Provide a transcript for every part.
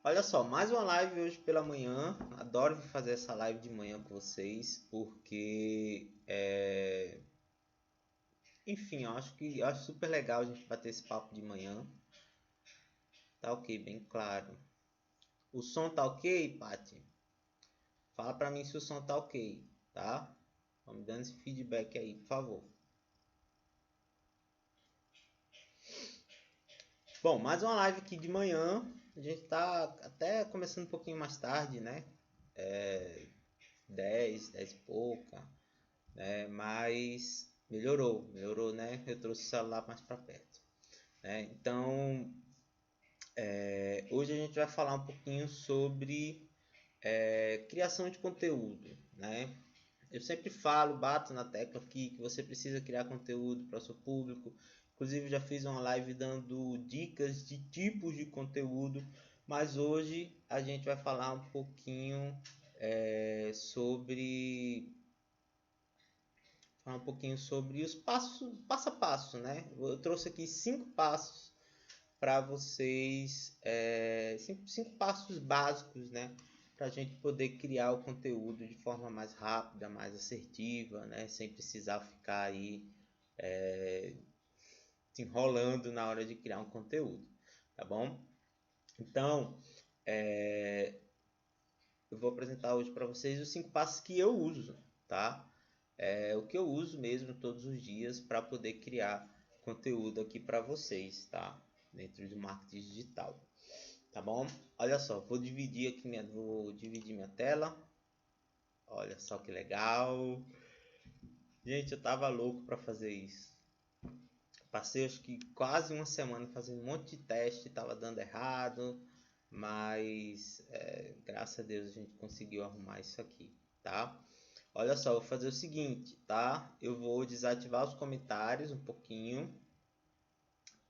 Olha só, mais uma live hoje pela manhã. Adoro fazer essa live de manhã com vocês, porque enfim, eu acho super legal a gente bater esse papo de manhã. Tá ok, bem claro. O som tá ok, Paty? Fala pra mim se o som tá ok, tá? Vamos dando esse feedback aí, por favor. Bom, mais uma live aqui de manhã. A gente tá até começando um pouquinho mais tarde, né? 10 e pouca, né? Mas melhorou, né? Eu trouxe o celular mais para perto, né? Então, hoje a gente vai falar um pouquinho sobre criação de conteúdo, né? Eu sempre falo, bato na tecla aqui que você precisa criar conteúdo para o seu público. Inclusive já fiz uma live dando dicas de tipos de conteúdo, mas hoje a gente vai falar um pouquinho sobre os passos, passo a passo, né? Eu trouxe aqui 5 passos para vocês, cinco passos básicos, né? Para a gente poder criar o conteúdo de forma mais rápida, mais assertiva, né? Sem precisar ficar aí se enrolando na hora de criar um conteúdo, tá bom? Então, eu vou apresentar hoje para vocês os 5 passos que eu uso, tá? O que eu uso mesmo todos os dias para poder criar conteúdo aqui para vocês, tá? Dentro do marketing digital, tá bom? Olha só, vou dividir minha tela. Olha só que legal. Gente, eu tava louco para fazer isso. Passei acho que quase uma semana fazendo um monte de teste, tava dando errado, mas graças a Deus a gente conseguiu arrumar isso aqui, tá? Olha só, vou fazer o seguinte, tá? Eu vou desativar os comentários um pouquinho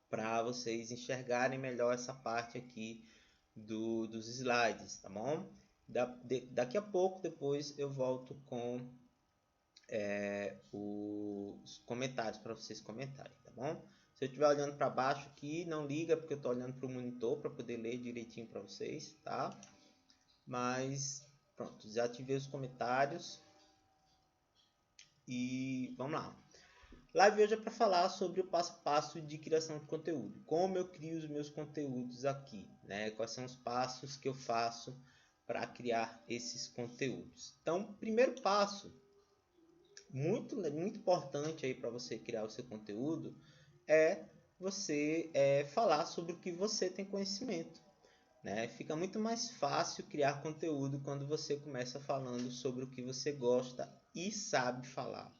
para vocês enxergarem melhor essa parte aqui dos slides, tá bom? Daqui a pouco, depois eu volto com os comentários para vocês comentarem, tá bom? Se eu estiver olhando para baixo aqui, não liga porque eu estou olhando para o monitor para poder ler direitinho para vocês, tá? Mas pronto, desativei os comentários e vamos lá. Live hoje é para falar sobre o passo a passo de criação de conteúdo. Como eu crio os meus conteúdos aqui, né? Quais são os passos que eu faço para criar esses conteúdos. Então, primeiro passo, muito importante aí para você criar o seu conteúdo, é você falar sobre o que você tem conhecimento. Né? Fica muito mais fácil criar conteúdo quando você começa falando sobre o que você gosta e sabe falar.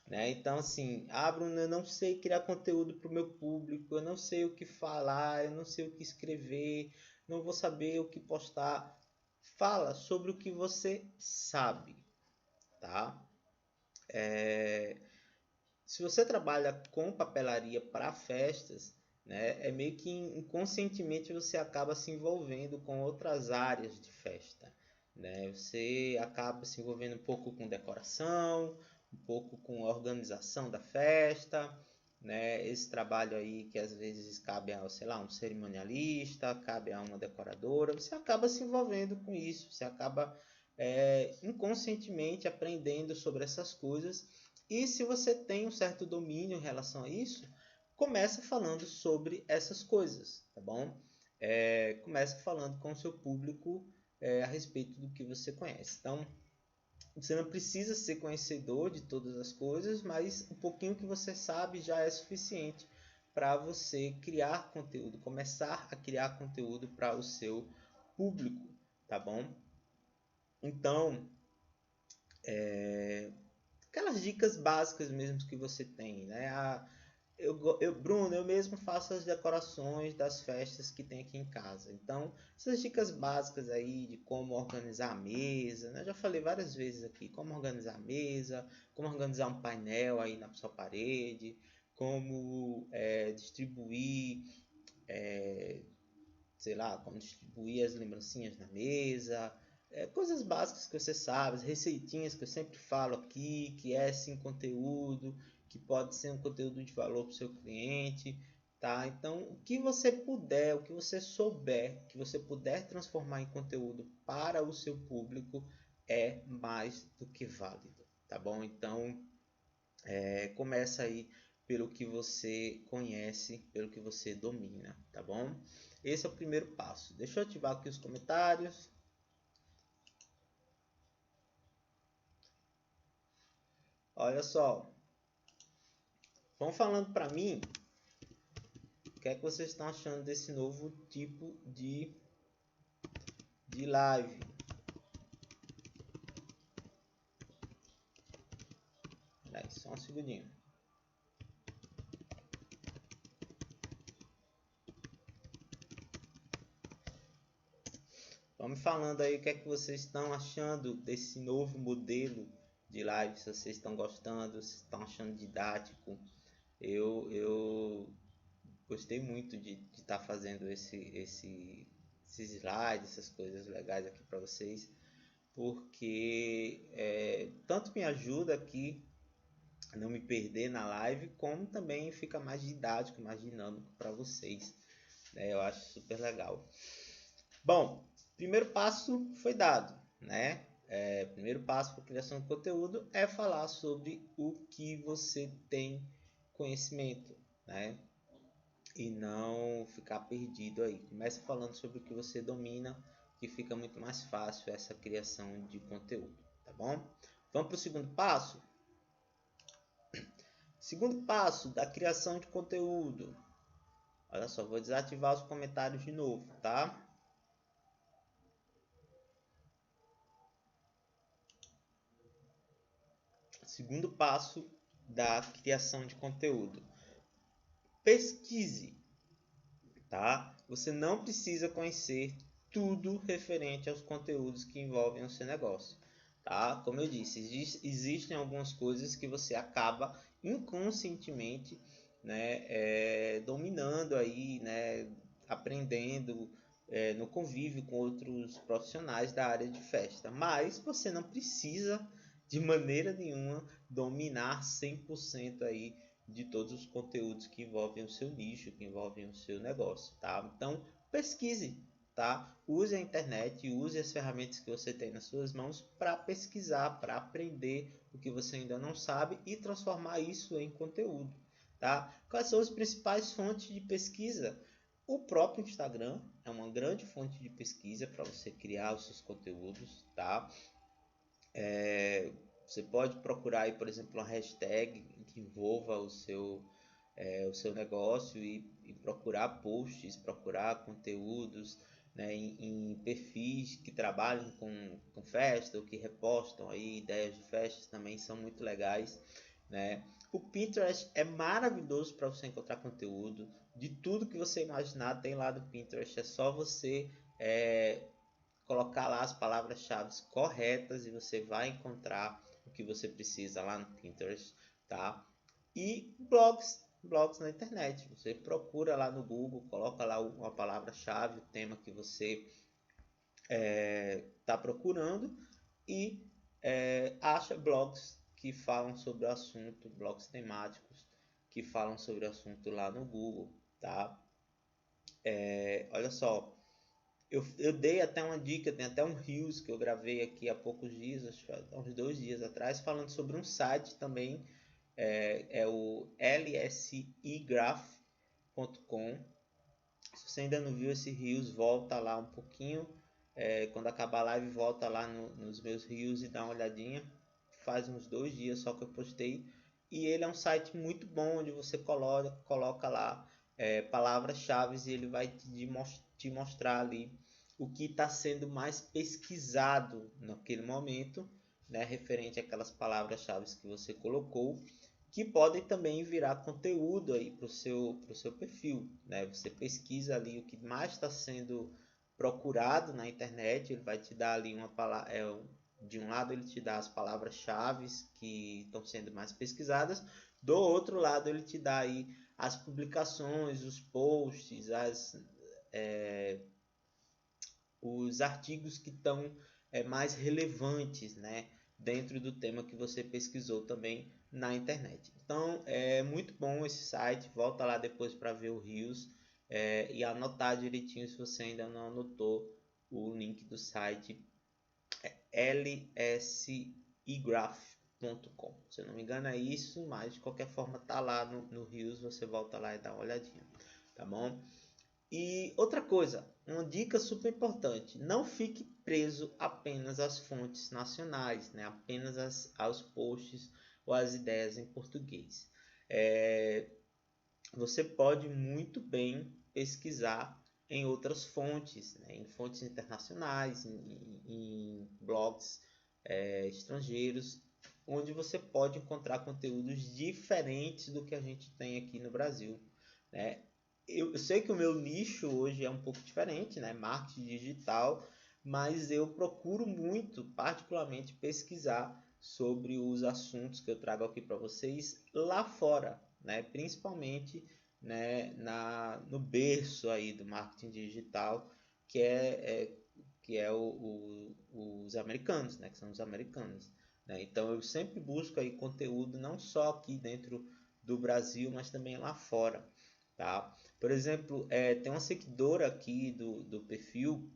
Né? Então, assim, Bruno, eu não sei criar conteúdo para o meu público, eu não sei o que falar, eu não sei o que escrever, não vou saber o que postar. Fala sobre o que você sabe, tá? Se você trabalha com papelaria para festas, né, é meio que inconscientemente você acaba se envolvendo com outras áreas de festa. Né? Você acaba se envolvendo um pouco com decoração, um pouco com organização da festa, né? Esse trabalho aí que às vezes cabe a, sei lá, um cerimonialista, cabe a uma decoradora, você acaba se envolvendo com isso, você acaba inconscientemente aprendendo sobre essas coisas. E se você tem um certo domínio em relação a isso, começa falando sobre essas coisas, tá bom? Começa falando com o seu público a respeito do que você conhece. Então, você não precisa ser conhecedor de todas as coisas, mas um pouquinho que você sabe já é suficiente para você criar conteúdo, começar a criar conteúdo para o seu público, tá bom? Então, aquelas dicas básicas mesmo que você tem, né? Bruno, eu mesmo faço as decorações das festas que tem aqui em casa. Então, essas dicas básicas aí de como organizar a mesa, né? Eu já falei várias vezes aqui, como organizar a mesa, como organizar um painel aí na sua parede, como distribuir, sei lá, como distribuir as lembrancinhas na mesa, coisas básicas que você sabe, as receitinhas que eu sempre falo aqui, que é sim conteúdo, que pode ser um conteúdo de valor para o seu cliente. tá? Então, o que você puder, o que você souber, que você puder transformar em conteúdo para o seu público é mais do que válido, tá bom? Então, começa aí pelo que você conhece, pelo que você domina, tá bom? Esse é o primeiro passo. Deixa eu ativar aqui os comentários. Olha só, vão falando para mim o que é que vocês estão achando desse novo tipo de live. Aí, só um segundinho. Vão me falando aí o que é que vocês estão achando desse novo modelo de live, se vocês estão gostando, se estão achando didático. Eu gostei muito de estar fazendo esses slides, essas coisas legais aqui para vocês, porque tanto me ajuda aqui a não me perder na live, como também fica mais didático, mais dinâmico para vocês. Eu acho super legal. Bom, primeiro passo foi dado, né? Primeiro passo para a criação de conteúdo é falar sobre o que você tem conhecimento, né? E não ficar perdido aí. Comece falando sobre o que você domina, que fica muito mais fácil essa criação de conteúdo, tá bom? Vamos para o segundo passo? Segundo passo da criação de conteúdo. Olha só, vou desativar os comentários de novo, tá? Segundo passo da criação de conteúdo. Pesquise, tá? Você não precisa conhecer tudo referente aos conteúdos que envolvem o seu negócio, tá? Como eu disse, existem algumas coisas que você acaba inconscientemente, né, dominando aí, né, aprendendo no convívio com outros profissionais da área de festa, mas você não precisa de maneira nenhuma dominar 100% aí de todos os conteúdos que envolvem o seu nicho, que envolvem o seu negócio, tá? Então, pesquise, tá? Use a internet, use as ferramentas que você tem nas suas mãos para pesquisar, para aprender o que você ainda não sabe e transformar isso em conteúdo, tá? Quais são as principais fontes de pesquisa? O próprio Instagram é uma grande fonte de pesquisa para você criar os seus conteúdos, tá? Você pode procurar aí, por exemplo, uma hashtag que envolva o seu negócio e procurar posts, procurar conteúdos, né, em perfis que trabalham com festa ou que repostam aí ideias de festas, também são muito legais, né? O Pinterest é maravilhoso para você encontrar conteúdo. De tudo que você imaginar tem lá no Pinterest. É só você colocar lá as palavras-chave corretas e você vai encontrar o que você precisa lá no Pinterest, tá? E blogs na internet. Você procura lá no Google, coloca lá uma palavra-chave, o tema que você está procurando e acha blogs que falam sobre o assunto, blogs temáticos que falam sobre o assunto lá no Google, tá? Olha só, eu dei até uma dica, tem até um Reels que eu gravei aqui há poucos dias, acho que há uns 2 dias atrás, falando sobre um site também, é o lsigraph.com. Se você ainda não viu esse Reels, volta lá um pouquinho, quando acabar a live, volta lá nos meus Reels e dá uma olhadinha. Faz uns 2 dias só que eu postei, e ele é um site muito bom, onde você coloca lá palavras-chave e ele vai te mostrar ali o que está sendo mais pesquisado naquele momento, né, referente àquelas palavras-chave que você colocou, que podem também virar conteúdo aí para o seu perfil, né? Você pesquisa ali o que mais está sendo procurado na internet, ele vai te dar ali uma palavra, de um lado ele te dá as palavras-chave que estão sendo mais pesquisadas, do outro lado ele te dá aí as publicações, os posts, os artigos que estão mais relevantes, né, dentro do tema que você pesquisou também na internet. Então é muito bom esse site, volta lá depois para ver o Rios e anotar direitinho se você ainda não anotou o link do site lsegraph.com. Se eu não me engano é isso, mas de qualquer forma tá lá no Rios, você volta lá e dá uma olhadinha, tá bom? E outra coisa, uma dica super importante, não fique preso apenas às fontes nacionais, né? Apenas aos posts ou às ideias em português. Você pode muito bem pesquisar em outras fontes, né? Em fontes internacionais, em blogs estrangeiros, onde você pode encontrar conteúdos diferentes do que a gente tem aqui no Brasil, né? Eu sei que o meu nicho hoje é um pouco diferente, né? Marketing digital, mas eu procuro muito, particularmente, pesquisar sobre os assuntos que eu trago aqui para vocês lá fora, né? Principalmente, né, no berço aí do marketing digital, que é os americanos, né? Que são os americanos, né? Então eu sempre busco aí conteúdo não só aqui dentro do Brasil, mas também lá fora, tá? Por exemplo, tem uma seguidora aqui do perfil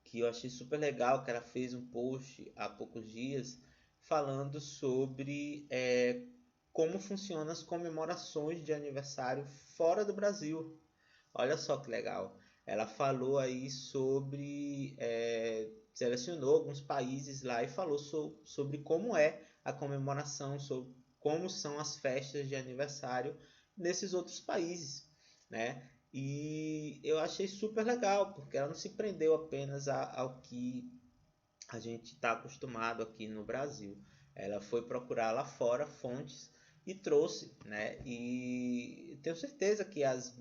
que eu achei super legal, que ela fez um post há poucos dias falando sobre como funcionam as comemorações de aniversário fora do Brasil. Olha só que legal. Ela falou aí sobre, selecionou alguns países lá e falou sobre como é a comemoração, sobre como são as festas de aniversário nesses outros países, né? E eu achei super legal, porque ela não se prendeu apenas ao que a gente está acostumado aqui no Brasil. Ela foi procurar lá fora fontes e trouxe, né? E tenho certeza que as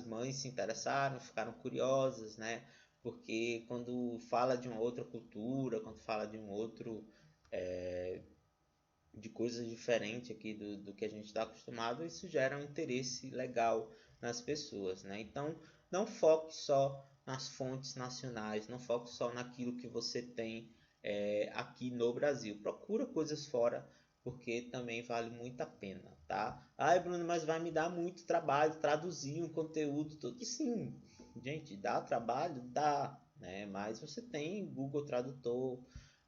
mães se interessaram, ficaram curiosas, né? Porque quando fala de uma outra cultura, quando fala de um outro de coisas diferentes aqui do que a gente está acostumado, isso gera um interesse legal nas pessoas, né? Então, não foque só nas fontes nacionais, não foque só naquilo que você tem aqui no Brasil. Procura coisas fora, porque também vale muito a pena, tá? Ai, Bruno, mas vai me dar muito trabalho traduzir um conteúdo todo. E sim, gente, dá trabalho? Dá, né? Mas você tem Google Tradutor.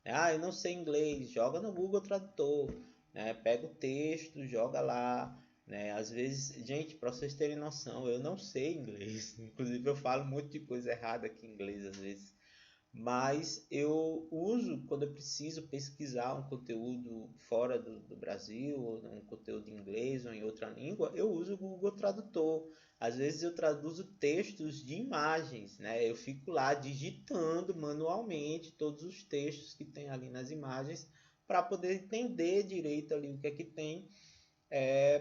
Ah, eu não sei inglês, joga no Google Tradutor, né? Pega o texto, joga lá, né? Às vezes, gente, para vocês terem noção, eu não sei inglês, inclusive eu falo um monte de coisa errada aqui em inglês às vezes, mas eu uso quando eu preciso pesquisar um conteúdo fora do Brasil, ou um conteúdo em inglês ou em outra língua, eu uso o Google Tradutor. Às vezes eu traduzo textos de imagens, né? Eu fico lá digitando manualmente todos os textos que tem ali nas imagens para poder entender direito ali o que é que tem,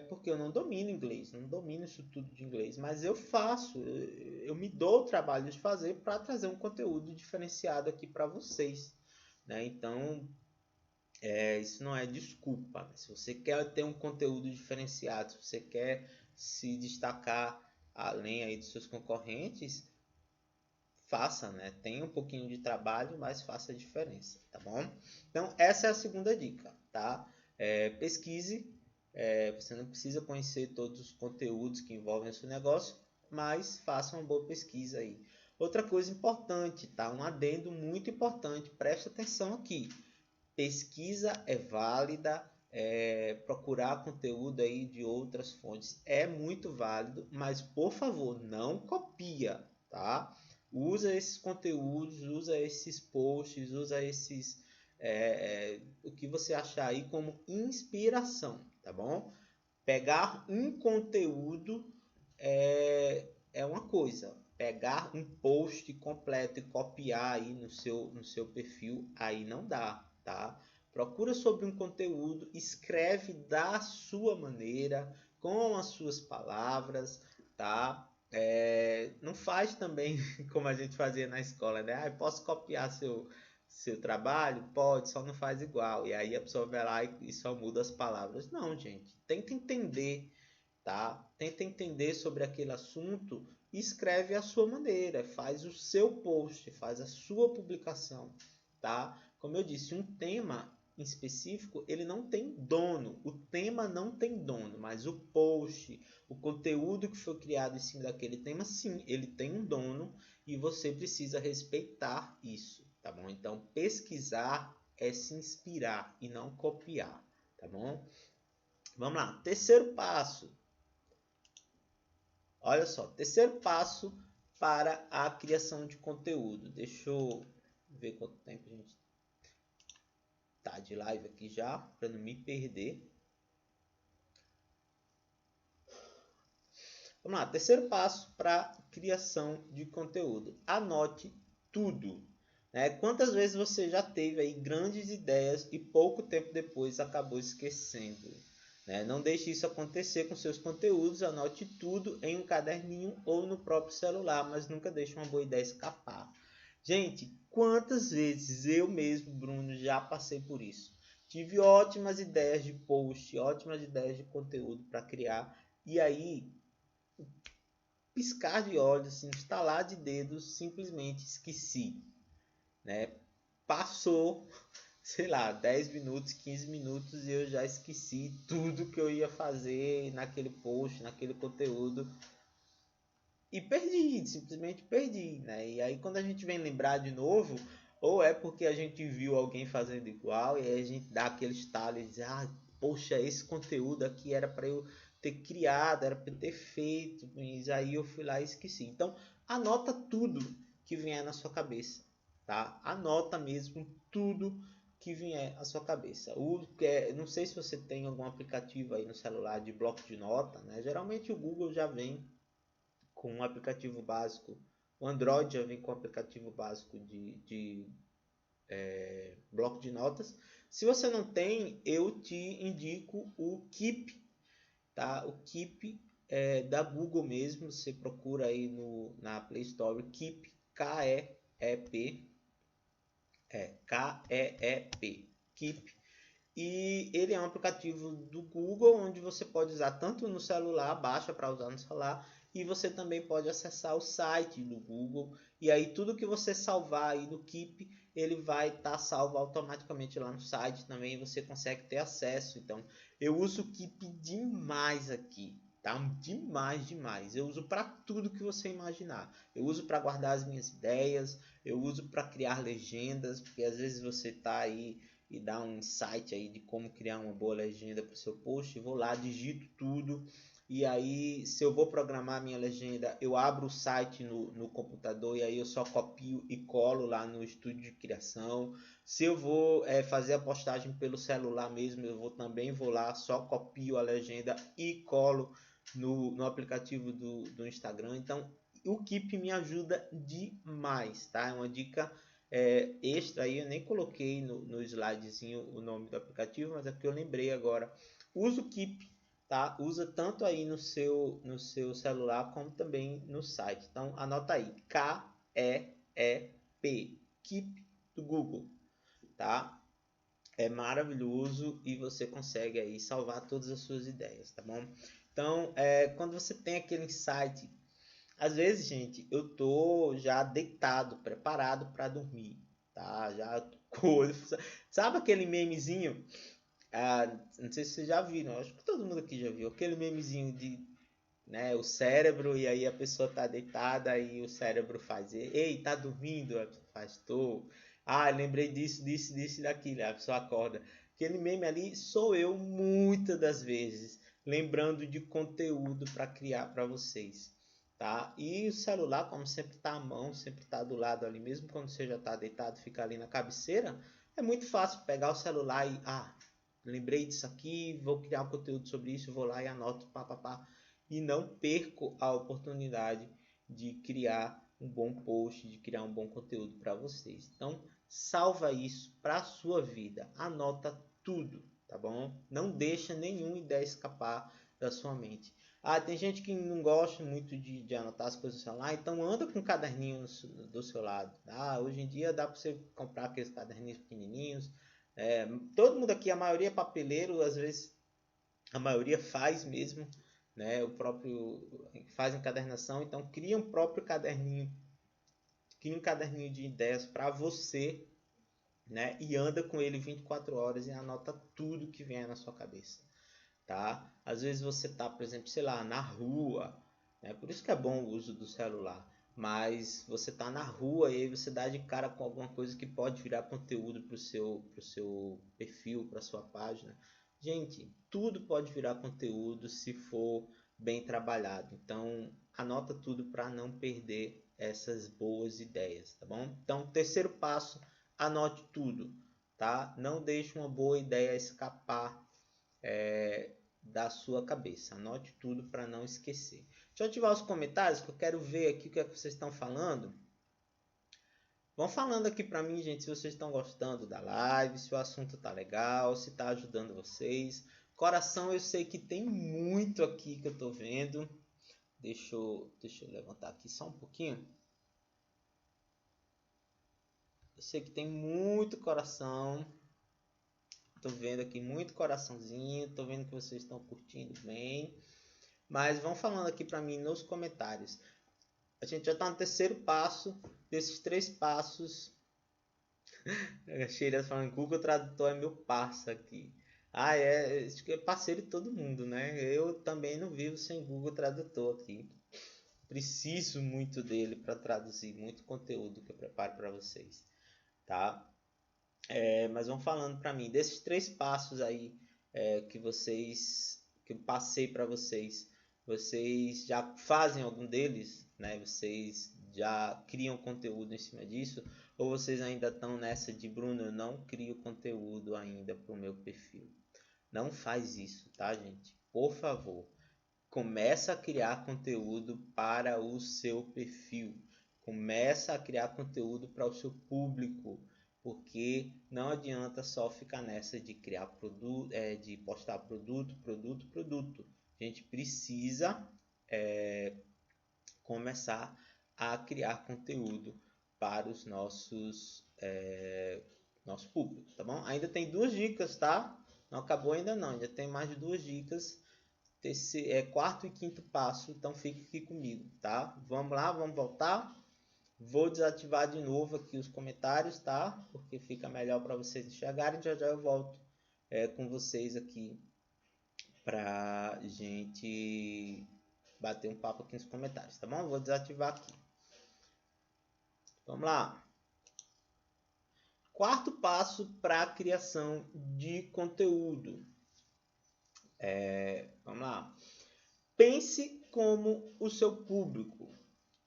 porque eu não domino inglês, não domino isso tudo de inglês, mas eu faço, eu me dou o trabalho de fazer para trazer um conteúdo diferenciado aqui para vocês, né? Então, isso não é desculpa, né? Se você quer ter um conteúdo diferenciado, se você quer se destacar além aí dos seus concorrentes, faça, né? Tenha um pouquinho de trabalho, mas faça a diferença, tá bom? Então, essa é a segunda dica, tá? Pesquise. Você não precisa conhecer todos os conteúdos que envolvem o seu negócio, mas faça uma boa pesquisa aí. Outra coisa importante, tá? Um adendo muito importante, presta atenção aqui. Pesquisa é válida, procurar conteúdo aí de outras fontes é muito válido, mas por favor, não copia, tá? Usa esses conteúdos, usa esses posts, usa esses o que você achar aí como inspiração, tá bom? Pegar um conteúdo é uma coisa, pegar um post completo e copiar aí no seu perfil, aí não dá, tá? Procura sobre um conteúdo, escreve da sua maneira, com as suas palavras, tá? Não faz também como a gente fazia na escola, né? Posso copiar seu trabalho? Pode, só não faz igual. E aí a pessoa vai lá e só muda as palavras. Não, gente, tenta entender, tá? Tenta entender sobre aquele assunto e escreve à sua maneira, faz o seu post, faz a sua publicação, tá? Como eu disse, um tema em específico, ele não tem dono. O tema não tem dono, mas o post, o conteúdo que foi criado em cima daquele tema, sim, ele tem um dono e você precisa respeitar isso, tá bom? Então, pesquisar é se inspirar e não copiar, tá bom? Vamos lá, terceiro passo. Olha só, terceiro passo para a criação de conteúdo. Deixa eu ver quanto tempo a gente tá de live aqui já, para não me perder. Vamos lá, terceiro passo para criação de conteúdo. Anote tudo. Né? Quantas vezes você já teve aí grandes ideias e pouco tempo depois acabou esquecendo? Né? Não deixe isso acontecer com seus conteúdos. Anote tudo em um caderninho ou no próprio celular, mas nunca deixe uma boa ideia escapar. Gente, quantas vezes eu mesmo, Bruno, já passei por isso? Tive ótimas ideias de post, ótimas ideias de conteúdo para criar, e aí, piscar de olhos, assim, estalar de dedos, simplesmente esqueci, né? Passou, sei lá, 10 minutos, 15 minutos e eu já esqueci tudo que eu ia fazer naquele post, naquele conteúdo. E perdi, simplesmente perdi, né? E aí quando a gente vem lembrar de novo, ou é porque a gente viu alguém fazendo igual e aí a gente dá aquele estalo e diz, ah, poxa, esse conteúdo aqui era para eu ter criado, era para eu ter feito, mas aí eu fui lá e esqueci. Então, anota tudo que vier na sua cabeça, tá? Anota mesmo tudo que vier à sua cabeça. Não sei se você tem algum aplicativo aí no celular de bloco de nota, né? Geralmente o Google já vem com um aplicativo básico. O Android já vem com um aplicativo básico de bloco de notas. Se você não tem, eu te indico o Keep, tá? O Keep é da Google mesmo. Você procura aí na Play Store Keep, K-E-E-P, K-E-E-P, Keep. E ele é um aplicativo do Google onde você pode usar tanto no celular, baixa para usar no celular, e você também pode acessar o site do Google. E aí tudo que você salvar aí no Keep, ele vai estar salvo automaticamente lá no site também, você consegue ter acesso. Então, eu uso o Keep demais aqui, tá? Demais, demais. Eu uso para tudo que você imaginar. Eu uso para guardar as minhas ideias, eu uso para criar legendas, porque às vezes você tá aí e dá um insight aí de como criar uma boa legenda para o seu post. Vou lá, digito tudo e aí se eu vou programar minha legenda, eu abro o site no computador e aí eu só copio e colo lá no estúdio de criação. Se eu vou fazer a postagem pelo celular mesmo, eu também vou lá, só copio a legenda e colo no aplicativo do Instagram. Então o Keep me ajuda demais, tá? É uma dica extra aí, eu nem coloquei no slidezinho o nome do aplicativo, mas é porque eu lembrei agora. Usa o Keep, tá? Usa tanto aí no seu celular como também no site. Então anota aí, K-E-E-P, Keep do Google, tá? É maravilhoso e você consegue aí salvar todas as suas ideias, tá bom? Então, quando você tem aquele insight, às vezes, gente, eu tô já deitado, preparado para dormir, tá? Já sabe aquele memezinho? Ah, não sei se vocês já viram, acho que todo mundo aqui já viu aquele memezinho de, né, o cérebro e aí a pessoa tá deitada e o cérebro faz, ei, tá dormindo? A pessoa faz, tô. Ah, lembrei disso, disso, disso e daquilo, a pessoa acorda. Aquele meme ali sou eu muitas das vezes, lembrando de conteúdo para criar para vocês. Tá? E o celular, como sempre está à mão, sempre está do lado ali, mesmo quando você já está deitado, fica ali na cabeceira, é muito fácil pegar o celular e, lembrei disso aqui, vou criar um conteúdo sobre isso, vou lá e anoto, pá, e não perco a oportunidade de criar um bom post, de criar um bom conteúdo para vocês. Então, salva isso para a sua vida, anota tudo, tá bom? Não deixa nenhuma ideia escapar da sua mente. Tem gente que não gosta muito de anotar as coisas no celular, então anda com um caderninho do seu lado. Hoje em dia dá para você comprar aqueles caderninhos pequenininhos. Todo mundo aqui, a maioria é papeleiro, às vezes a maioria faz mesmo, né? O próprio faz encadernação, então cria um próprio caderninho, cria um caderninho de ideias para você, né? E anda com ele 24 horas e anota tudo que vier na sua cabeça, tá? Às vezes você tá, por exemplo, sei lá, na rua, né? Por isso que é bom o uso do celular. Mas você tá na rua e aí você dá de cara com alguma coisa que pode virar conteúdo pro seu perfil, para sua página. Gente, tudo pode virar conteúdo se for bem trabalhado. Então, anota tudo para não perder essas boas ideias, tá bom? Então, terceiro passo, anote tudo, tá? Não deixe uma boa ideia escapar da sua cabeça. Anote tudo para não esquecer. Deixa eu ativar os comentários que eu quero ver aqui o que é que vocês estão falando. Vão falando aqui para mim, gente, se vocês estão gostando da live, se o assunto tá legal, se tá ajudando vocês. Coração, eu sei que tem muito aqui que eu tô vendo. Deixa eu levantar aqui só um pouquinho. Eu sei que tem muito coração. Tô vendo aqui muito coraçãozinho. Tô vendo que vocês estão curtindo bem. Mas vão falando aqui para mim nos comentários. A gente já está no terceiro passo desses 3 passos. A Sheila falando, Google Tradutor é meu parça aqui. Ah, acho que é parceiro de todo mundo, né? Eu também não vivo sem Google Tradutor aqui. Preciso muito dele para traduzir muito conteúdo que eu preparo para vocês, tá? Mas vão falando para mim desses 3 passos aí que eu passei para vocês. Vocês já fazem algum deles, né? Vocês já criam conteúdo em cima disso? Ou vocês ainda estão nessa de Bruno, eu não crio conteúdo ainda para o meu perfil? Não faz isso, tá, gente? Por favor, começa a criar conteúdo para o seu perfil. Começa a criar conteúdo para o seu público, porque não adianta só ficar nessa de criar produto, de postar produto. A gente precisa começar a criar conteúdo para os nosso público, tá bom? Ainda tem 2 dicas, tá? Não acabou ainda não, ainda tem mais de 2 dicas. Quarto e quinto passo, então fique aqui comigo, tá? Vamos lá, vamos voltar. Vou desativar de novo aqui os comentários, tá? Porque fica melhor para vocês enxergarem. Já eu volto com vocês aqui pra gente bater um papo aqui nos comentários, tá bom? Vou desativar aqui. Vamos lá. Quarto passo para a criação de conteúdo. Vamos lá. Pense como o seu público,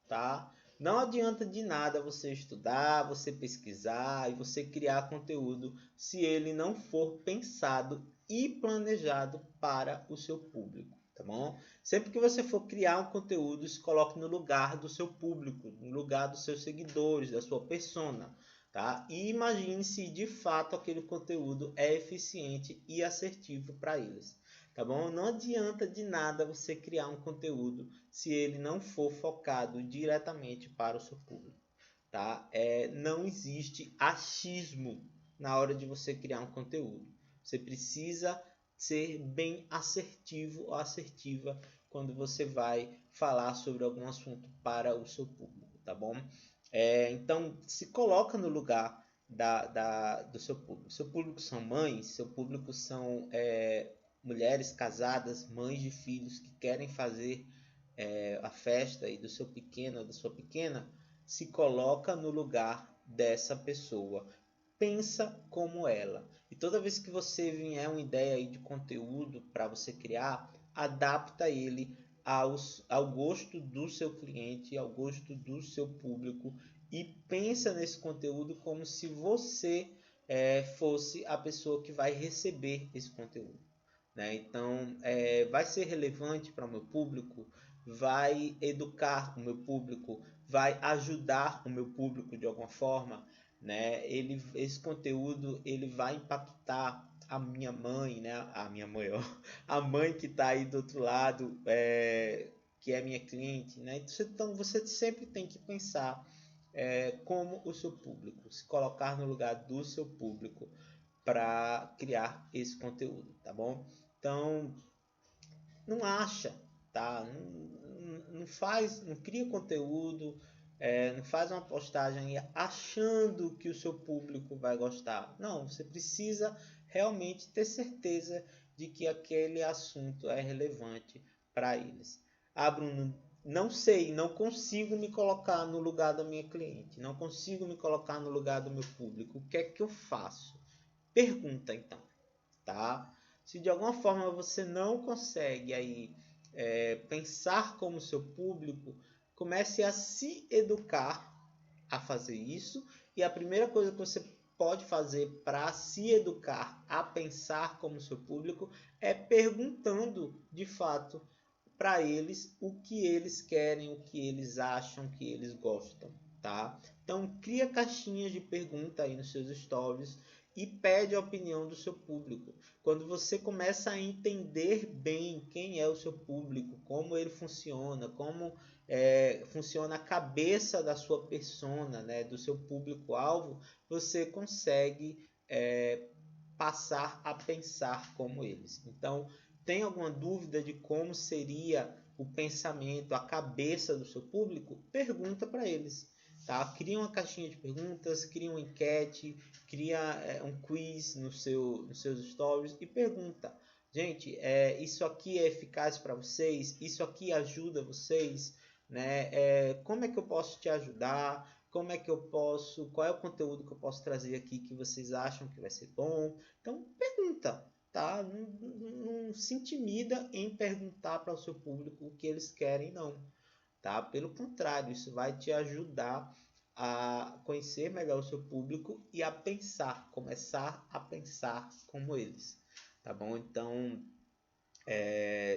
tá? Não adianta de nada você estudar, você pesquisar e você criar conteúdo se ele não for pensado e planejado para o seu público, tá bom? Sempre que você for criar um conteúdo, se coloque no lugar do seu público, no lugar dos seus seguidores, da sua persona, tá? E imagine se de fato aquele conteúdo é eficiente e assertivo para eles. Tá bom? Não adianta de nada você criar um conteúdo se ele não for focado diretamente para o seu público, tá? Não existe achismo na hora de você criar um conteúdo. Você precisa ser bem assertivo ou assertiva quando você vai falar sobre algum assunto para o seu público, tá bom? Então, se coloca no lugar do seu público. Seu público são mães, seu público são mulheres casadas, mães de filhos que querem fazer a festa aí do seu pequeno ou da sua pequena. Se coloca no lugar dessa pessoa, pensa como ela. E toda vez que você vier uma ideia aí de conteúdo para você criar, adapta ele ao gosto do seu cliente, ao gosto do seu público e pensa nesse conteúdo como se você fosse a pessoa que vai receber esse conteúdo. Né? Então, vai ser relevante para o meu público, vai educar o meu público, vai ajudar o meu público de alguma forma, né? Esse conteúdo ele vai impactar a minha mãe, né? A minha mãe, ó, a mãe que está aí do outro lado, que é minha cliente, né? Então, você sempre tem que pensar como o seu público, se colocar no lugar do seu público para criar esse conteúdo, tá bom? Então, não acha, tá? Não faz, não cria conteúdo não faz uma postagem achando que o seu público vai gostar. Não, você precisa realmente ter certeza de que aquele assunto é relevante para eles. Ah, Bruno, não sei, não consigo me colocar no lugar da minha cliente, não consigo me colocar no lugar do meu público. O que é que eu faço? Pergunta então, tá? Se de alguma forma você não consegue aí pensar como seu público, comece a se educar a fazer isso. E a primeira coisa que você pode fazer para se educar a pensar como seu público é perguntando de fato para eles o que eles querem, o que eles acham, o que eles gostam, tá? Então cria caixinhas de pergunta aí nos seus stories e pede a opinião do seu público. Quando você começa a entender bem quem é o seu público, como ele funciona, como funciona a cabeça da sua persona, né, do seu público-alvo, você consegue passar a pensar como eles. Então, tem alguma dúvida de como seria o pensamento, a cabeça do seu público? Pergunta para eles. Tá? Cria uma caixinha de perguntas, cria uma enquete, cria um quiz nos seus stories e pergunta. Gente, isso aqui é eficaz para vocês? Isso aqui ajuda vocês? Né? Como é que eu posso te ajudar? Como é que eu posso? Qual é o conteúdo que eu posso trazer aqui que vocês acham que vai ser bom? Então, pergunta. Tá? Não se intimida em perguntar para o seu público o que eles querem, não. Tá? Pelo contrário, isso vai te ajudar a conhecer melhor o seu público e a pensar, começar a pensar como eles, tá bom? Então,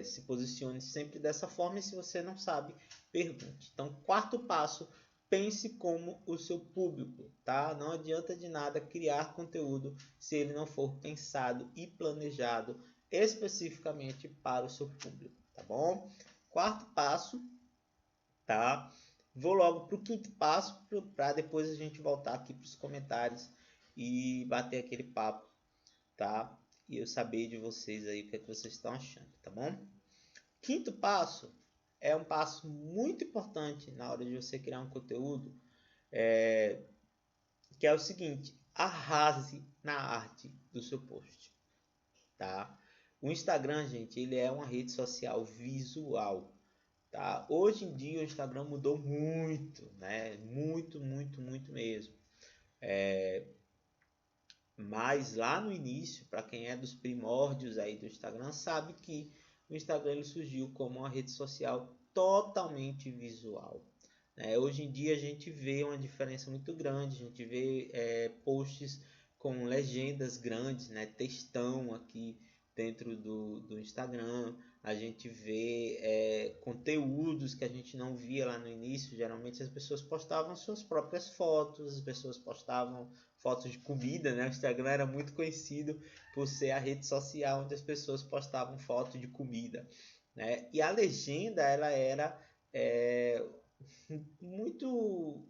se posicione sempre dessa forma e se você não sabe, pergunte. Então, quarto passo, pense como o seu público, tá? Não adianta de nada criar conteúdo se ele não for pensado e planejado especificamente para o seu público, tá bom? Quarto passo, tá? Vou logo para o quinto passo para depois a gente voltar aqui para os comentários e bater aquele papo, tá? E eu saber de vocês aí o que é que vocês estão achando, tá bom? Quinto passo é um passo muito importante na hora de você criar um conteúdo, que é o seguinte: arrase na arte do seu post, tá? O Instagram, gente, ele é uma rede social visual. Tá? Hoje em dia o Instagram mudou muito, né? Muito, muito, muito mesmo. Mas lá no início, para quem é dos primórdios aí do Instagram, sabe que o Instagram ele surgiu como uma rede social totalmente visual. Hoje em dia a gente vê uma diferença muito grande, a gente vê posts com legendas grandes, né? Textão aqui dentro do Instagram, a gente vê conteúdos que a gente não via lá no início. Geralmente as pessoas postavam suas próprias fotos, as pessoas postavam fotos de comida, né? O Instagram era muito conhecido por ser a rede social onde as pessoas postavam fotos de comida, né? E a legenda ela era muito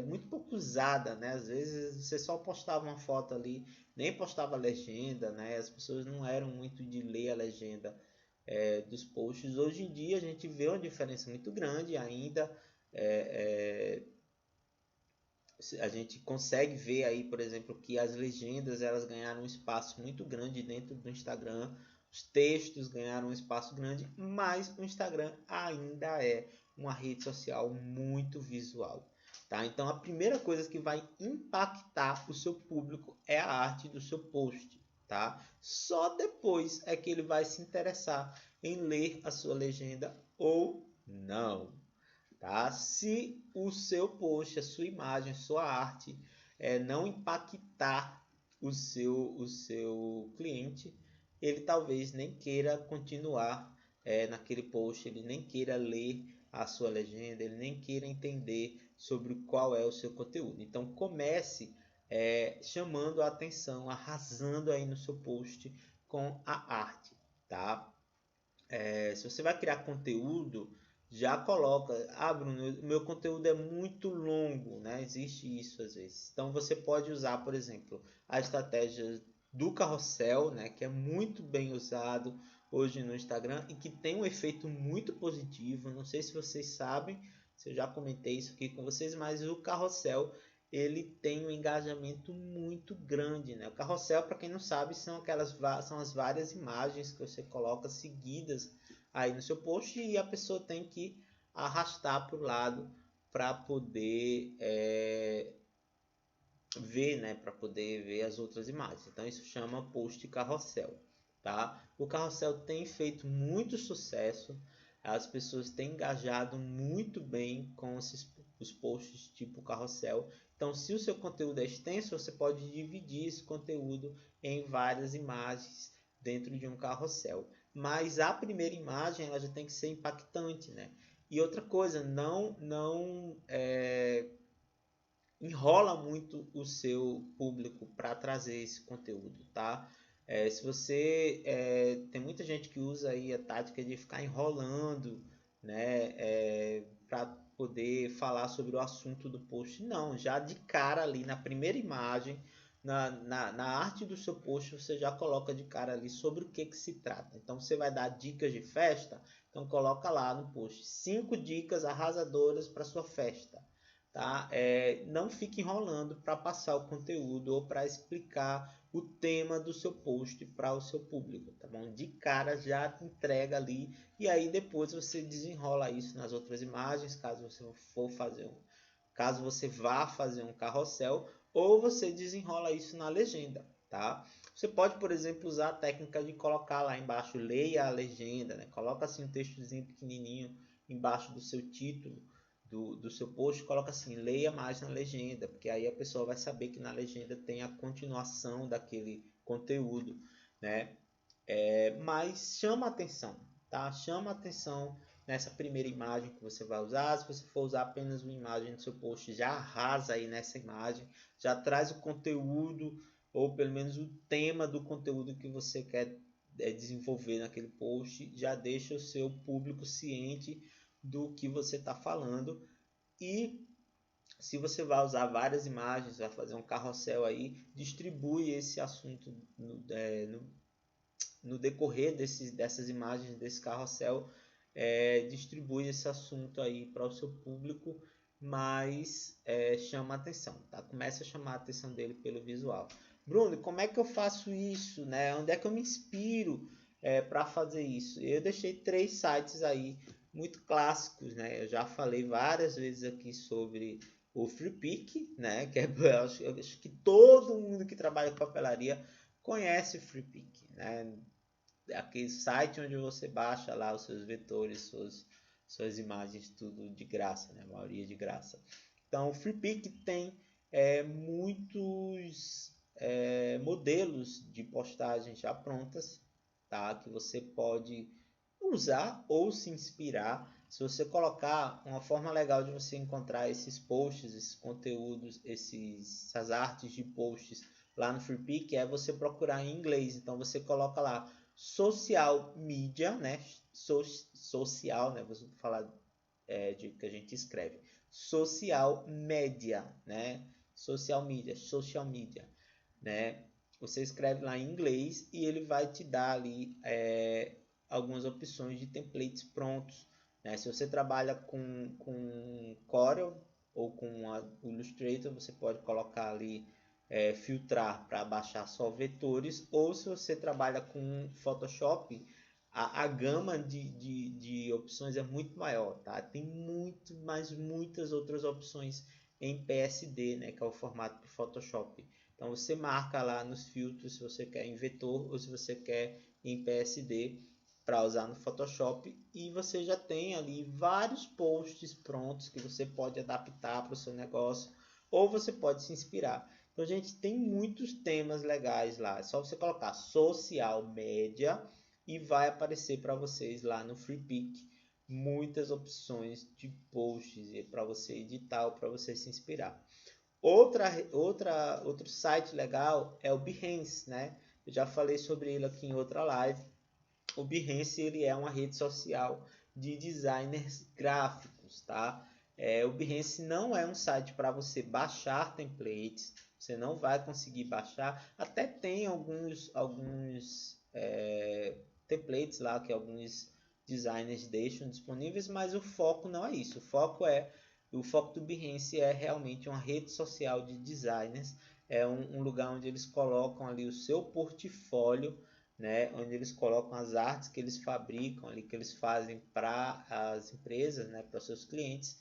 muito pouco usada, né? Às vezes você só postava uma foto ali, nem postava legenda, né? As pessoas não eram muito de ler a legenda dos posts. Hoje em dia a gente vê uma diferença muito grande ainda. A gente consegue ver aí, por exemplo, que as legendas elas ganharam um espaço muito grande dentro do Instagram, os textos ganharam um espaço grande, mas o Instagram ainda é uma rede social muito visual, tá? Então a primeira coisa que vai impactar o seu público é a arte do seu post, tá? Só depois é que ele vai se interessar em ler a sua legenda ou não. Tá? Se o seu post, a sua imagem, a sua arte não impactar o seu cliente, ele talvez nem queira continuar naquele post, ele nem queira ler a sua legenda, ele nem queira entender sobre qual é o seu conteúdo. Então comece chamando a atenção, arrasando aí no seu post com a arte, tá? Se você vai criar conteúdo, já coloca, Bruno, meu conteúdo é muito longo, né? Existe isso às vezes. Então você pode usar, por exemplo, a estratégia do carrossel, né? Que é muito bem usado hoje no Instagram e que tem um efeito muito positivo. Não sei se vocês sabem, se eu já comentei isso aqui com vocês, mas o carrossel ele tem um engajamento muito grande, né? O carrossel, para quem não sabe, são as várias imagens que você coloca seguidas aí no seu post e a pessoa tem que arrastar para o lado para poder ver, né? Para poder ver as outras imagens. Então isso chama post carrossel, tá? O carrossel tem feito muito sucesso. As pessoas têm engajado muito bem com os posts tipo carrossel. Então, se o seu conteúdo é extenso, você pode dividir esse conteúdo em várias imagens dentro de um carrossel. Mas a primeira imagem ela já tem que ser impactante, né? E outra coisa, não enrola muito o seu público para trazer esse conteúdo, tá? Se você tem muita gente que usa aí a tática de ficar enrolando, né, para poder falar sobre o assunto do post, não, já de cara ali na primeira imagem, na arte do seu post, você já coloca de cara ali sobre o que se trata. Então você vai dar dicas de festa, então coloca lá no post 5 dicas arrasadoras para sua festa. Tá? Não fique enrolando para passar o conteúdo ou para explicar o tema do seu post para o seu público, tá bom? De cara já entrega ali e aí depois você desenrola isso nas outras imagens, caso você vá fazer um carrossel ou você desenrola isso na legenda, tá? Você pode, por exemplo, usar a técnica de colocar lá embaixo, leia a legenda, né? Coloca assim um textozinho pequenininho embaixo do seu título do seu post, coloca assim, leia mais na legenda, porque aí a pessoa vai saber que na legenda tem a continuação daquele conteúdo, né? Mas chama atenção, tá? Chama atenção nessa primeira imagem que você vai usar. Se você for usar apenas uma imagem do seu post, já arrasa aí nessa imagem, já traz o conteúdo, ou pelo menos o tema do conteúdo que você quer desenvolver naquele post, já deixa o seu público ciente do que você está falando. E se você vai usar várias imagens, vai fazer um carrossel aí, distribui esse assunto no decorrer dessas imagens, desse carrossel, distribui esse assunto aí para o seu público, mas chama a atenção, tá? Começa a chamar a atenção dele pelo visual. Bruno, como é que eu faço isso, né? Onde é que eu me inspiro para fazer isso? Eu deixei 3 sites aí muito clássicos, né? Eu já falei várias vezes aqui sobre o Freepik, né? Que eu acho que todo mundo que trabalha com papelaria conhece o Freepik, né? Aquele site onde você baixa lá os seus vetores, suas imagens, tudo de graça, né? A maioria de graça. Então, o Freepik tem muitos modelos de postagens já prontas, tá? Que você pode usar ou se inspirar. Se você colocar uma forma legal de você encontrar esses posts, esses conteúdos, essas artes de posts lá no Freepik, é você procurar em inglês. Então você coloca lá social media, né? Social, né? Vou falar de que a gente escreve. Social media, né? Social media, né? Você escreve lá em inglês e ele vai te dar ali algumas opções de templates prontos, né? Se você trabalha com Corel ou com a Illustrator, você pode colocar ali filtrar para baixar só vetores, ou se você trabalha com Photoshop, a gama de opções é muito maior, tá? Tem muitas outras opções em PSD, né? Que é o formato do Photoshop. Então você marca lá nos filtros se você quer em vetor ou se você quer em PSD para usar no Photoshop, e você já tem ali vários posts prontos que você pode adaptar para o seu negócio ou você pode se inspirar. Então, a gente tem muitos temas legais lá. É só você colocar social media e vai aparecer para vocês lá no Freepik muitas opções de posts para você editar ou para você se inspirar. Outro site legal é o Behance, né? Eu já falei sobre ele aqui em outra live. O Behance ele é uma rede social de designers gráficos, tá? O Behance não é um site para você baixar templates. Você não vai conseguir baixar. Até tem alguns templates lá que alguns designers deixam disponíveis, mas o foco não é isso. O foco do Behance é realmente uma rede social de designers, é um lugar onde eles colocam ali o seu portfólio, né, onde eles colocam as artes que eles fabricam ali, que eles fazem para as empresas, né, para os seus clientes.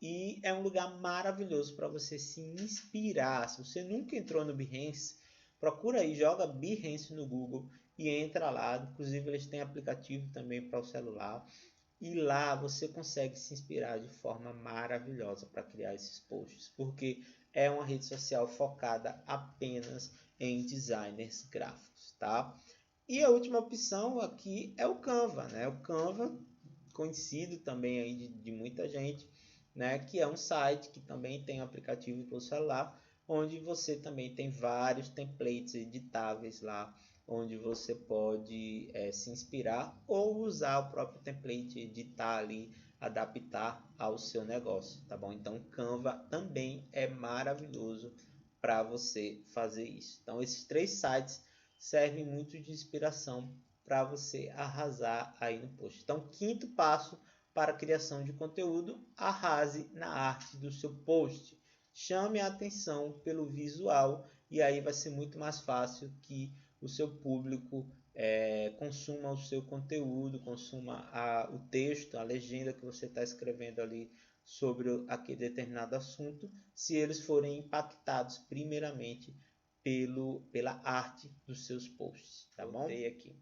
E é um lugar maravilhoso para você se inspirar. Se você nunca entrou no Behance, procura aí, joga Behance no Google e entra lá. Inclusive eles têm aplicativo também para o celular. E lá você consegue se inspirar de forma maravilhosa para criar esses posts, porque é uma rede social focada apenas em designers gráficos, tá? E a última opção aqui é o Canva, né? O Canva, conhecido também aí de muita gente, né? Que é um site que também tem aplicativo para o celular, onde você também tem vários templates editáveis lá, onde você pode se inspirar ou usar o próprio template, editar ali, adaptar ao seu negócio, tá bom? Então, Canva também é maravilhoso para você fazer isso. Então, esses 3 sites servem muito de inspiração para você arrasar aí no post. Então, quinto passo para a criação de conteúdo, arrase na arte do seu post. Chame a atenção pelo visual e aí vai ser muito mais fácil que o seu público consuma o seu conteúdo, consuma o texto, a legenda que você está escrevendo ali sobre aquele determinado assunto, se eles forem impactados primeiramente pela arte dos seus posts, tá bom? Aqui.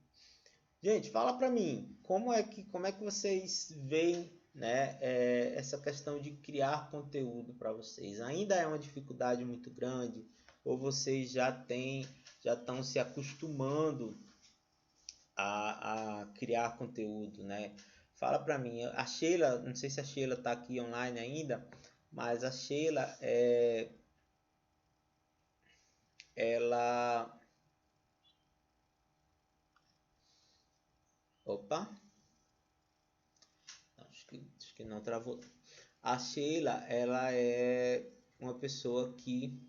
Gente, fala para mim, como é que vocês veem, né, essa questão de criar conteúdo para vocês? Ainda é uma dificuldade muito grande ou vocês já estão se acostumando a criar conteúdo, né? Fala para mim. A Sheila, não sei se a Sheila está aqui online ainda, mas a Sheila ela opa, acho que não travou. A Sheila, ela é uma pessoa que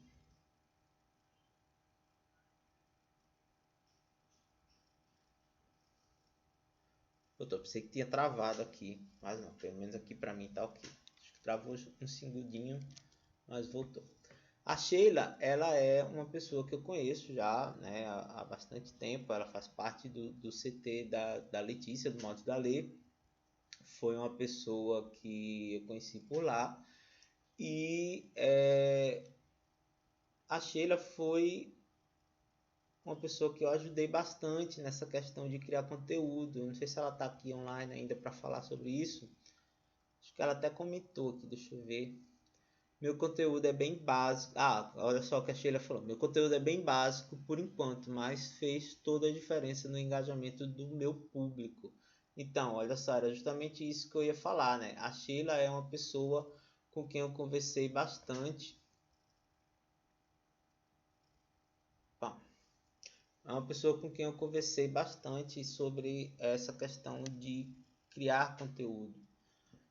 eu pensei que tinha travado aqui, mas não, pelo menos aqui para mim tá ok. Acho que travou um segundinho, mas voltou. A Sheila, ela é uma pessoa que eu conheço já, né, há bastante tempo. Ela faz parte do CT da Letícia, do Modo da Lê. Foi uma pessoa que eu conheci por lá. E a Sheila foi uma pessoa que eu ajudei bastante nessa questão de criar conteúdo. Eu não sei se ela está aqui online ainda para falar sobre isso. Acho que ela até comentou aqui, deixa eu ver. Meu conteúdo é bem básico. Olha só o que a Sheila falou. Meu conteúdo é bem básico por enquanto, mas fez toda a diferença no engajamento do meu público. Então, olha só, era justamente isso que eu ia falar, né? A Sheila é uma pessoa com quem eu conversei bastante. É uma pessoa com quem eu conversei bastante sobre essa questão de criar conteúdo,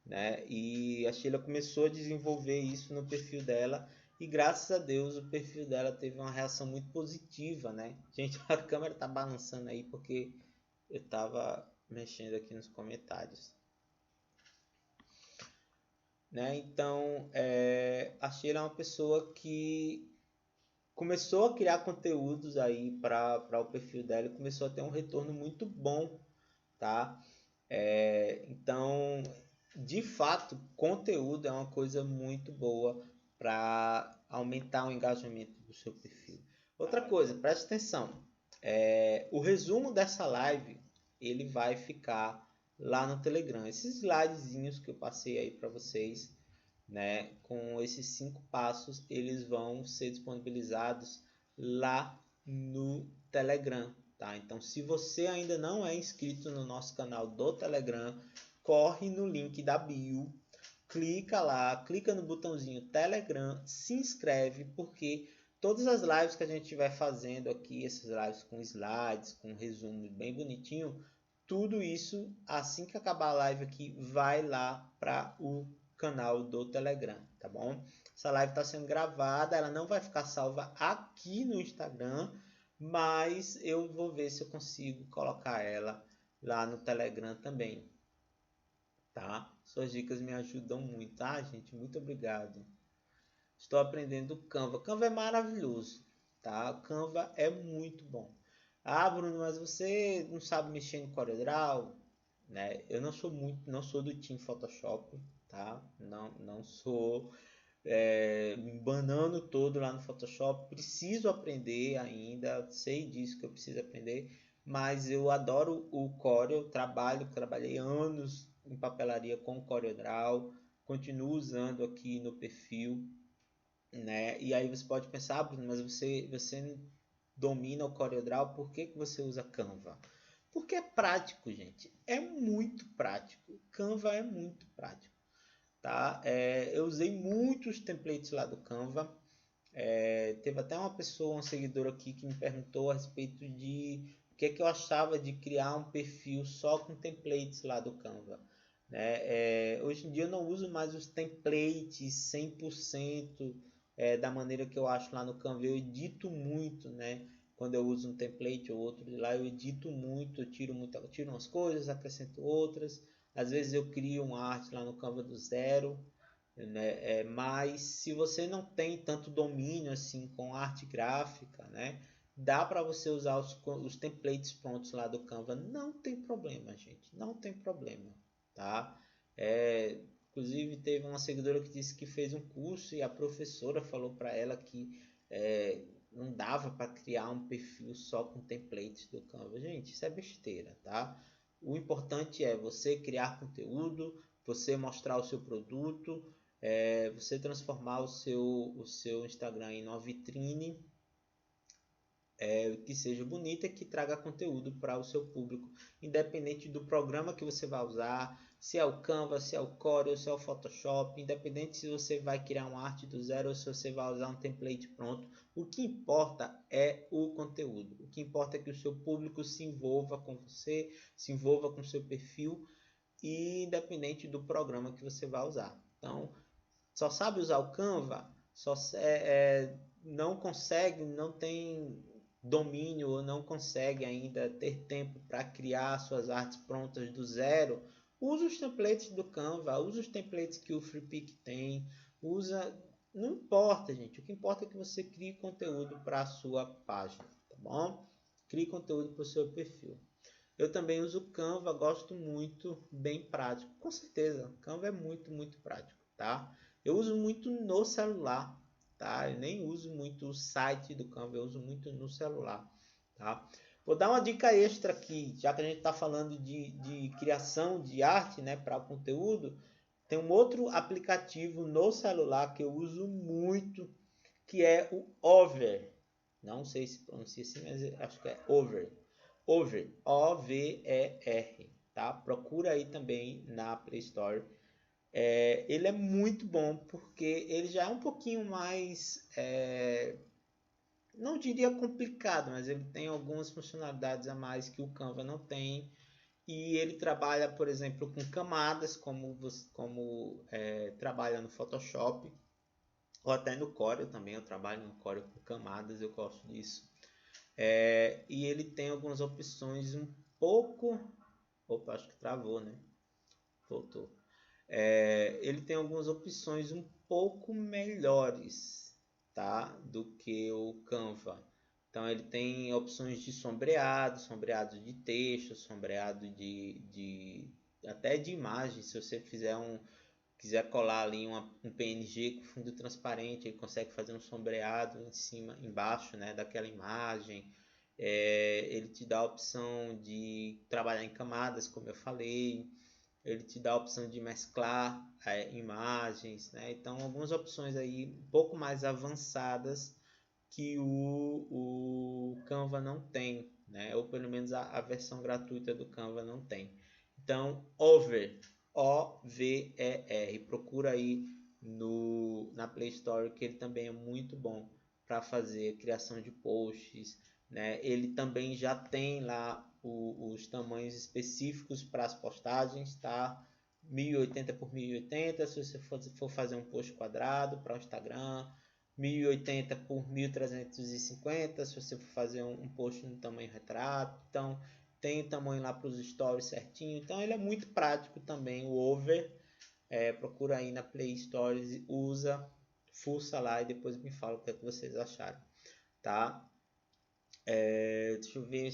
né? E a Sheila começou a desenvolver isso no perfil dela e graças a Deus o perfil dela teve uma reação muito positiva, né? Gente, a câmera tá balançando aí porque eu tava mexendo aqui nos comentários, né? Então, a Sheila é uma pessoa que começou a criar conteúdos aí para o perfil dela e começou a ter um retorno muito bom, tá? Então, de fato, conteúdo é uma coisa muito boa para aumentar o engajamento do seu perfil. Outra coisa, preste atenção. O resumo dessa live ele vai ficar lá no Telegram. Esses slidezinhos que eu passei aí para vocês, né, com esses 5 passos, eles vão ser disponibilizados lá no Telegram, tá? Então, se você ainda não é inscrito no nosso canal do Telegram, corre no link da bio, clica lá, clica no botãozinho Telegram, se inscreve, porque todas as lives que a gente estiver fazendo aqui, essas lives com slides, com resumo bem bonitinho, tudo isso, assim que acabar a live aqui, vai lá para o canal do Telegram, tá bom? Essa live está sendo gravada, ela não vai ficar salva aqui no Instagram, mas eu vou ver se eu consigo colocar ela lá no Telegram também, tá? Suas dicas me ajudam muito, tá, gente? Muito obrigado. Estou aprendendo Canva. Canva é maravilhoso, tá? Canva é muito bom. Ah, Bruno, mas você não sabe mexer em CorelDRAW, né? Eu não sou do Team Photoshop, tá? Não sou me banando todo lá no Photoshop. Preciso aprender ainda, sei disso que eu preciso aprender, mas eu adoro o Corel, trabalhei anos em papelaria com CorelDRAW, continuo usando aqui no perfil, né? E aí você pode pensar, ah, Bruno, mas você domina o CorelDRAW, por que você usa Canva? Porque é prático, gente. É muito prático. Canva é muito prático, tá? Eu usei muitos templates lá do Canva. Teve até uma pessoa, um seguidor aqui, que me perguntou a respeito de o que é que eu achava de criar um perfil só com templates lá do Canva, né? Hoje em dia eu não uso mais os templates 100% da maneira que eu acho lá no Canva. Eu edito muito, né? Quando eu uso um template ou outro de lá, eu edito muito, eu tiro umas coisas, acrescento outras. Às vezes eu crio uma arte lá no Canva do zero, né? Mas se você não tem tanto domínio assim com arte gráfica, né? Dá para você usar os templates prontos lá do Canva, não tem problema, gente, não tem problema, tá? Inclusive teve uma seguidora que disse que fez um curso e a professora falou para ela que não dava para criar um perfil só com templates do Canva. Gente, isso é besteira, tá? O importante é você criar conteúdo, você mostrar o seu produto, você transformar o seu Instagram em uma vitrine que seja bonita, que traga conteúdo para o seu público, independente do programa que você vai usar, se é o Canva, se é o Corel, se é o Photoshop, independente se você vai criar uma arte do zero ou se você vai usar um template pronto, o que importa é o conteúdo, o que importa é que o seu público se envolva com você, se envolva com o seu perfil, e independente do programa que você vai usar. Então, só sabe usar o Canva, não consegue, não tem domínio ou não consegue ainda ter tempo para criar suas artes prontas do zero, usa os templates do Canva, usa os templates que o FreePic tem, não importa, gente, o que importa é que você crie conteúdo para a sua página, tá bom? Crie conteúdo para o seu perfil. Eu também uso o Canva, gosto muito, bem prático. Com certeza, o Canva é muito, muito prático, tá? Eu uso muito no celular, tá? Eu nem uso muito o site do Canva, eu uso muito no celular, tá? Vou dar uma dica extra aqui, já que a gente está falando de criação de arte, né, para conteúdo. Tem um outro aplicativo no celular que eu uso muito, que é o Over. Não sei se pronuncia assim, mas acho que é Over. Over, O-V-E-R, tá? Procura aí também na Play Store. Ele é muito bom porque ele já é um pouquinho mais, não diria complicado, mas ele tem algumas funcionalidades a mais que o Canva não tem. E ele trabalha, por exemplo, com camadas, como trabalha no Photoshop, ou até no Corel também. Eu trabalho no Corel com camadas, eu gosto disso. E ele tem algumas opções um pouco... Opa, acho que travou, né? Voltou. Ele tem algumas opções um pouco melhores, tá? Do que o Canva. Então ele tem opções de sombreado de texto, sombreado até de imagem. Se você quiser colar ali um PNG com fundo transparente, ele consegue fazer um sombreado em cima, embaixo, né, daquela imagem. Ele te dá a opção de trabalhar em camadas, como eu falei. Ele te dá a opção de mesclar imagens, né? Então algumas opções aí um pouco mais avançadas que o Canva não tem, né? Ou pelo menos a versão gratuita do Canva não tem. Então, Over, O-V-E-R, procura aí na Play Store, que ele também é muito bom para fazer criação de posts, né? Ele também já tem lá os tamanhos específicos para as postagens, tá? 1080 por 1080, se você for fazer um post quadrado para o Instagram, 1080 por 1350, se você for fazer um post no tamanho retrato. Então tem o tamanho lá para os stories certinho. Então ele é muito prático também, o Over. Procura aí na Play Stories, usa, fuça lá e depois me fala o que é que vocês acharam, tá? Deixa eu ver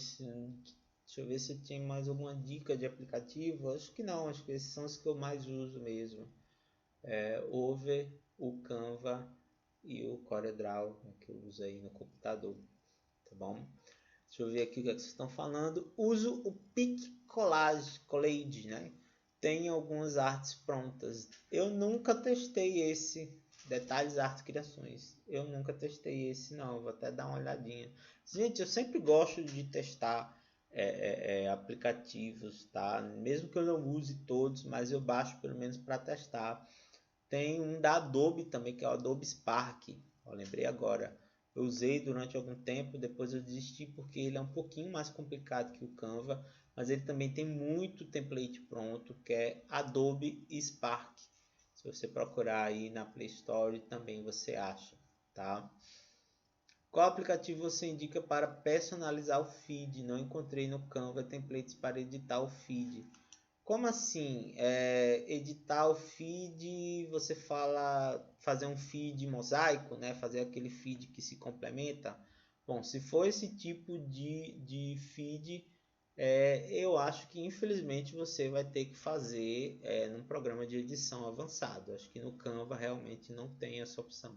se tem mais alguma dica de aplicativo. Acho que não, acho que esses são os que eu mais uso mesmo. Over, o Canva e o CorelDRAW, que eu uso aí no computador, tá bom? Deixa eu ver aqui o que vocês estão falando. Uso o Piccollage, né? Tem algumas artes prontas. Eu nunca testei esse. Detalhes Arte Criações. Eu nunca testei esse não. Vou até dar uma olhadinha. Gente, eu sempre gosto de testar aplicativos, tá? Mesmo que eu não use todos, mas eu baixo pelo menos para testar. Tem um da Adobe também, que é o Adobe Spark. Eu lembrei agora. Eu usei durante algum tempo, depois eu desisti porque ele é um pouquinho mais complicado que o Canva, mas ele também tem muito template pronto, que é Adobe Spark. Se você procurar aí na Play Store também você acha, tá? Qual aplicativo você indica para personalizar o feed? Não encontrei no Canva templates para editar o feed. Como assim? Editar o feed, você fala fazer um feed mosaico, né? Fazer aquele feed que se complementa. Bom, se for esse tipo de feed, eu acho que infelizmente você vai ter que fazer num programa de edição avançado. Acho que no Canva realmente não tem essa opção.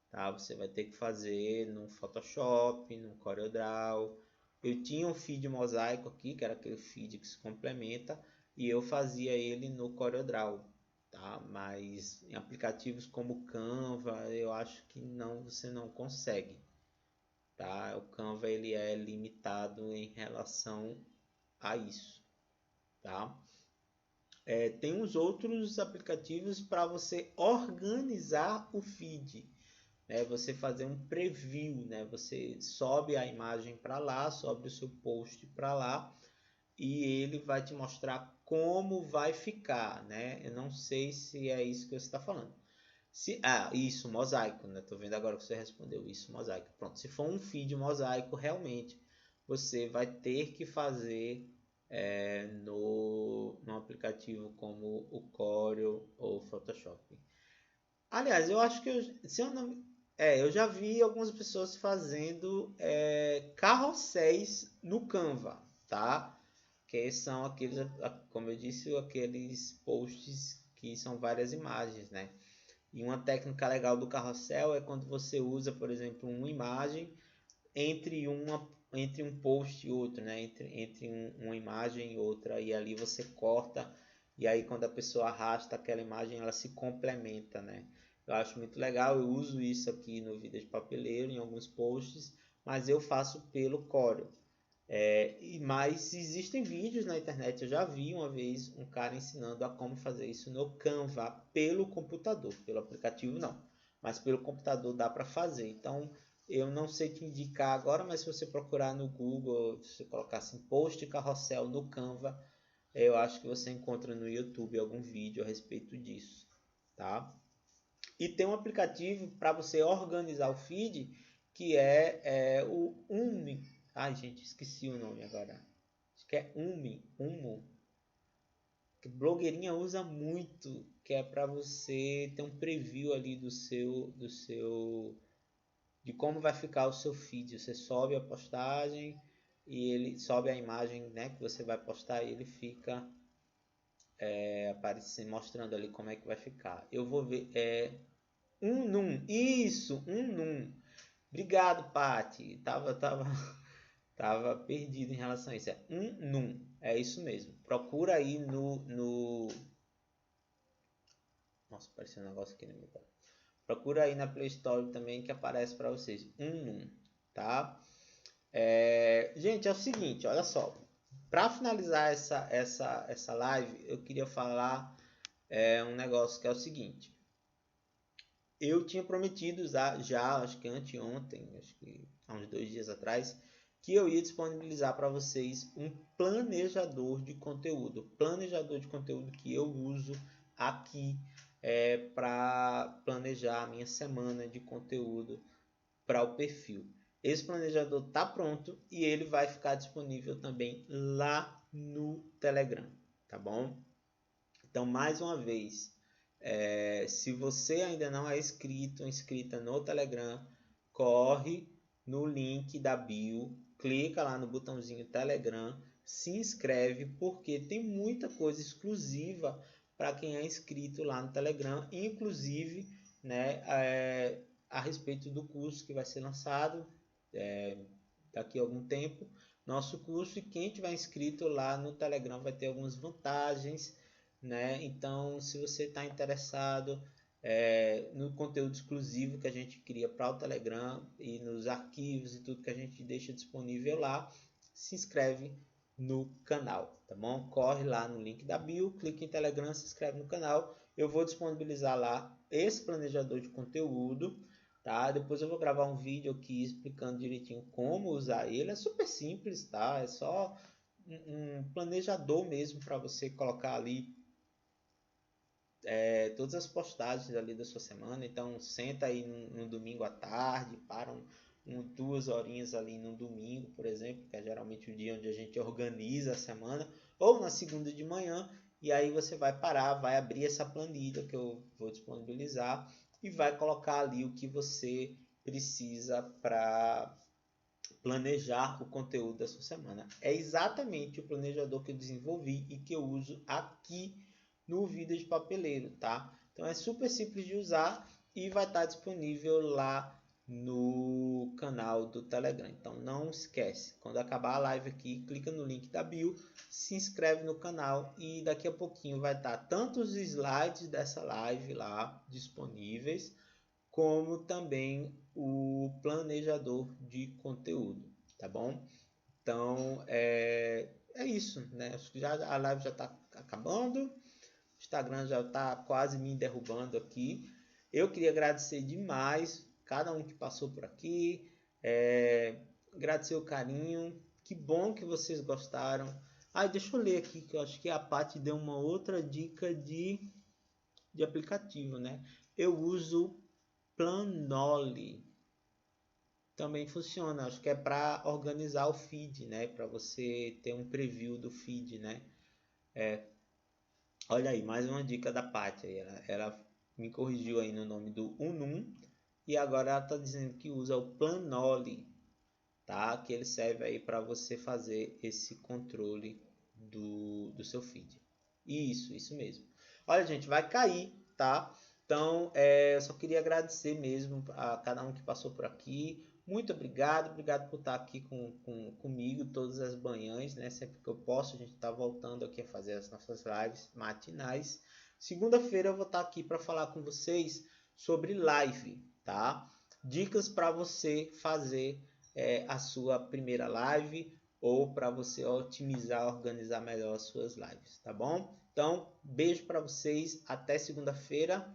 Tá? Você vai ter que fazer no Photoshop, no CorelDRAW. Eu tinha um feed mosaico aqui, que era aquele feed que se complementa, e eu fazia ele no CorelDRAW, tá? Mas em aplicativos como Canva, eu acho que você não consegue, tá? O Canva ele é limitado em relação a isso, tá? Tem uns outros aplicativos para você organizar o feed. Você fazer um preview, né? Você sobe a imagem para lá, sobe o seu post para lá e ele vai te mostrar como vai ficar, né? Eu não sei se é isso que você está falando. Isso, mosaico, né? Tô vendo agora que você respondeu isso, mosaico. Pronto, se for um feed mosaico, realmente você vai ter que fazer no aplicativo como o Corel ou o Photoshop. Aliás, eu acho que se eu não, eu já vi algumas pessoas fazendo carrosséis no Canva, tá? Que são aqueles, como eu disse, aqueles posts que são várias imagens, né? E uma técnica legal do carrossel é quando você usa, por exemplo, uma imagem entre um post e outro, né? Entre uma imagem e outra, e ali você corta, e aí quando a pessoa arrasta aquela imagem, ela se complementa, né? Eu acho muito legal, eu uso isso aqui no Vida de Papeleiro, em alguns posts, mas eu faço pelo Corel. Mas existem vídeos na internet, eu já vi uma vez um cara ensinando a como fazer isso no Canva pelo computador, pelo aplicativo não, mas pelo computador dá para fazer. Então eu não sei te indicar agora, mas se você procurar no Google, se você colocar assim post carrossel no Canva, eu acho que você encontra no YouTube algum vídeo a respeito disso, tá? E tem um aplicativo para você organizar o feed que é o Umi. Ai, gente, esqueci o nome agora. Acho que é Umo. Que blogueirinha usa muito, que é para você ter um preview ali de como vai ficar o seu feed. Você sobe a postagem e ele sobe a imagem, né, que você vai postar e ele fica aparecendo, mostrando ali como é que vai ficar. Eu vou ver, isso, Obrigado, Paty. Tava perdido em relação a isso. É isso mesmo. Procura aí no... Nossa, apareceu um negócio aqui no meu cara. Procura aí na Play Store também que aparece para vocês. Tá? Gente, é o seguinte, olha só. Para finalizar essa live, eu queria falar um negócio que é o seguinte. Eu tinha prometido já, acho que anteontem, acho que há uns 2 dias atrás, que eu ia disponibilizar para vocês um planejador de conteúdo. Planejador de conteúdo que eu uso aqui para planejar a minha semana de conteúdo para o perfil. esse planejador está pronto e ele vai ficar disponível também lá no Telegram, tá bom? Então, mais uma vez, se você ainda não é inscrito ou inscrita no Telegram, corre no link da bio, clica lá no botãozinho Telegram, se inscreve, porque tem muita coisa exclusiva para quem é inscrito lá no Telegram, inclusive, né, a respeito do curso que vai ser lançado daqui a algum tempo, nosso curso, e quem tiver inscrito lá no Telegram vai ter algumas vantagens, né? Então, se você está interessado no conteúdo exclusivo que a gente cria para o Telegram e nos arquivos e tudo que a gente deixa disponível lá, se inscreve no canal, tá bom? Corre lá no link da bio, clica em Telegram, se inscreve no canal. Eu vou disponibilizar lá esse planejador de conteúdo, tá? Depois eu vou gravar um vídeo aqui explicando direitinho como usar ele. É super simples, tá? É só um planejador mesmo para você colocar ali todas as postagens ali da sua semana. Então senta aí no domingo à tarde, para 2 horinhas ali no domingo, por exemplo, que é geralmente o dia onde a gente organiza a semana, ou na segunda de manhã, e aí você vai parar, vai abrir essa planilha que eu vou disponibilizar e vai colocar ali o que você precisa para planejar o conteúdo da sua semana. É exatamente o planejador que eu desenvolvi e que eu uso aqui no Vida de Papeleiro, tá? Então é super simples de usar e vai estar disponível lá no canal do Telegram. Então não esquece, quando acabar a live aqui, clica no link da bio, se inscreve no canal e daqui a pouquinho vai estar tanto os slides dessa live lá disponíveis, como também o planejador de conteúdo, tá bom? Então é isso, né? Acho que a live já está acabando. O Instagram já está quase me derrubando aqui. Eu queria agradecer demais cada um que passou por aqui. Agradecer o carinho. Que bom que vocês gostaram. Deixa eu ler aqui, que eu acho que a Paty deu uma outra dica de aplicativo, né? Eu uso Planoly. Também funciona. Acho que é para organizar o feed, né? Para você ter um preview do feed, né? Olha aí, mais uma dica da Paty. Ela me corrigiu aí no nome do Unum e agora ela está dizendo que usa o Planoly, tá? Que ele serve aí para você fazer esse controle do seu feed. Isso mesmo. Olha, gente, vai cair, tá? Então, eu só queria agradecer mesmo a cada um que passou por aqui. Muito obrigado por estar aqui comigo todas as manhãs, né? Sempre que eu posso, a gente está voltando aqui a fazer as nossas lives matinais. Segunda-feira eu vou estar aqui para falar com vocês sobre live, tá? Dicas para você fazer a sua primeira live ou para você otimizar, organizar melhor as suas lives, tá bom? Então, beijo para vocês, até segunda-feira.